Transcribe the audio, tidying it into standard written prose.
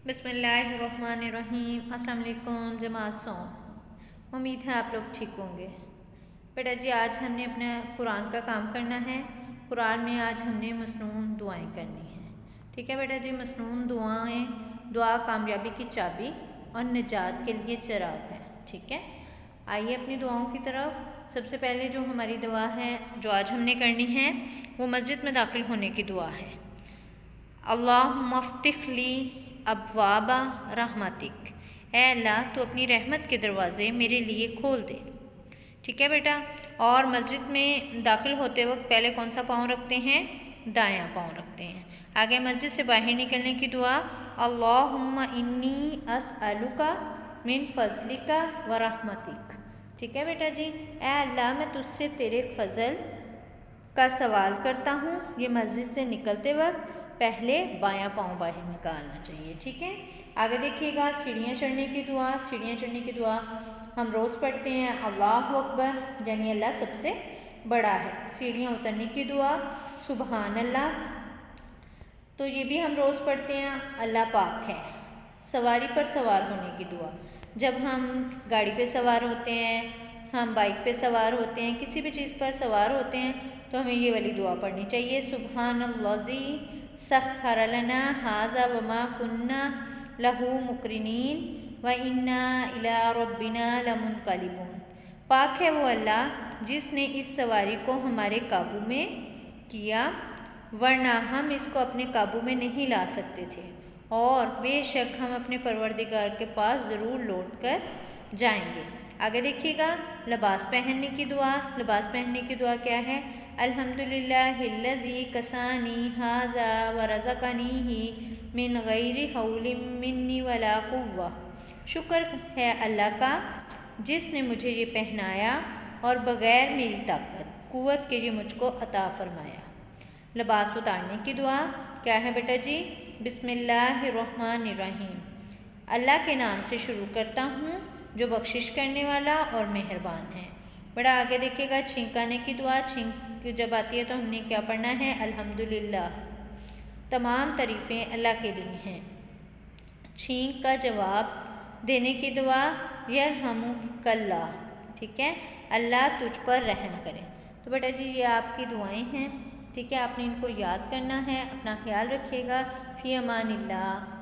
بسم اللہ الرحمن الرحیم۔ السلام علیکم جماعت امید ہے آپ لوگ ٹھیک ہوں گے۔ بیٹا جی آج ہم نے اپنا قرآن کا کام کرنا ہے۔ قرآن میں آج ہم نے مصنون دعائیں کرنی ہیں، ٹھیک ہے بیٹا جی۔ مصنون دعائیں، دعا کامیابی کی چابی اور نجات کے لیے چراغ ہے، ٹھیک ہے۔ آئیے اپنی دعاؤں کی طرف۔ سب سے پہلے جو ہماری دعا ہے جو آج ہم نے کرنی ہے وہ مسجد میں داخل ہونے کی دعا ہے۔ اللہم افتح لی ابواب رحمتک، اے اللہ تو اپنی رحمت کے دروازے میرے لیے کھول دے، ٹھیک ہے بیٹا۔ اور مسجد میں داخل ہوتے وقت پہلے کون سا پاؤں رکھتے ہیں؟ دایاں پاؤں رکھتے ہیں۔ آگے مسجد سے باہر نکلنے کی دعا، اللہم انی اسألک من فضلک و رحمتک، ٹھیک ہے بیٹا جی۔ اے اللہ میں تجھ سے تیرے فضل کا سوال کرتا ہوں۔ یہ مسجد سے نکلتے وقت پہلے بایاں پاؤں باہر نکالنا چاہیے، ٹھیک ہے۔ آگے دیکھیے گا سیڑھیاں چڑھنے کی دعا۔ سیڑھیاں چڑھنے کی دعا ہم روز پڑھتے ہیں، اللہ اکبر یعنی اللہ سب سے بڑا ہے۔ سیڑھیاں اترنے کی دعا، سبحان اللہ، تو یہ بھی ہم روز پڑھتے ہیں، اللہ پاک ہے۔ سواری پر سوار ہونے کی دعا، جب ہم گاڑی پہ سوار ہوتے ہیں، ہم بائک پہ سوار ہوتے ہیں، کسی بھی چیز پر سوار ہوتے ہیں تو ہمیں یہ والی دعا پڑھنی چاہیے، سبحان الذی سخر لنا ھذا وما کنا لہ مقرنین وانا الی ربنا لمنقلبون۔ پاک ہے وہ اللہ جس نے اس سواری کو ہمارے قابو میں کیا، ورنہ ہم اس کو اپنے قابو میں نہیں لا سکتے تھے، اور بے شک ہم اپنے پروردگار کے پاس ضرور لوٹ کر جائیں گے۔ آگے دیکھیے گا لباس پہننے کی دعا۔ لباس پہننے کی دعا کیا ہے؟ الحمدللہ الذی کسانی ھذا ورزقنیہ من غیر حول منی ولا قوہ، شکر ہے اللہ کا جس نے مجھے یہ پہنایا اور بغیر میری طاقت قوت کے یہ مجھ کو عطا فرمایا۔ لباس اتارنے کی دعا کیا ہے بیٹا جی؟ بسم اللہ الرحمن الرحیم، اللہ کے نام سے شروع کرتا ہوں جو بخشش کرنے والا اور مہربان ہے۔ بڑا آگے دیکھے گا چھینکانے کی دعا۔ چھینک جب آتی ہے تو ہم نے کیا پڑھنا ہے؟ الحمدللہ، تمام تعریفیں اللہ کے لیے ہیں۔ چھینک کا جواب دینے کی دعا، یرحمک اللہ، ٹھیک ہے، اللہ تجھ پر رحم کرے۔ تو بیٹا جی یہ آپ کی دعائیں ہیں، ٹھیک ہے، آپ نے ان کو یاد کرنا ہے۔ اپنا خیال رکھیے گا، فی امان اللہ۔